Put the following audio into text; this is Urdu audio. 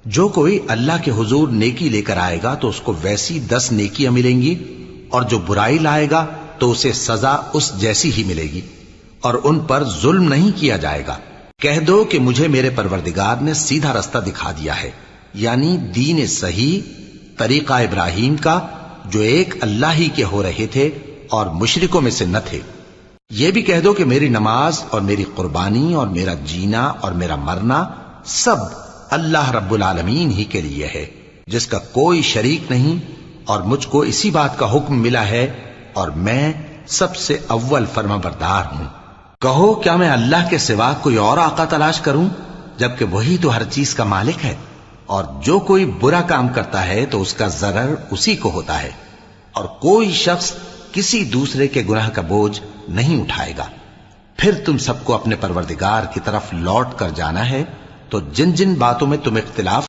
جو کوئی اللہ کے حضور نیکی لے کر آئے گا تو اس کو ویسی 10 نیکیاں ملیں گی، اور جو برائی لائے گا تو اسے سزا اس جیسی ہی ملے گی، اور ان پر ظلم نہیں کیا جائے گا۔ کہہ دو کہ مجھے میرے پروردگار نے سیدھا رستہ دکھا دیا ہے، یعنی دین صحیح، طریقہ ابراہیم کا، جو ایک اللہ ہی کے ہو رہے تھے اور مشرکوں میں سے نہ تھے۔ یہ بھی کہہ دو کہ میری نماز اور میری قربانی اور میرا جینا اور میرا مرنا سب اللہ رب العالمین ہی کے لیے ہے، جس کا کوئی شریک نہیں، اور مجھ کو اسی بات کا حکم ملا ہے، اور میں سب سے اول فرما بردار ہوں۔ کہو کیا میں اللہ کے سوا کوئی اور آقا تلاش کروں، جبکہ وہی تو ہر چیز کا مالک ہے، اور جو کوئی برا کام کرتا ہے تو اس کا ضرر اسی کو ہوتا ہے، اور کوئی شخص کسی دوسرے کے گناہ کا بوجھ نہیں اٹھائے گا۔ پھر تم سب کو اپنے پروردگار کی طرف لوٹ کر جانا ہے، تو جن جن باتوں میں تم اختلاف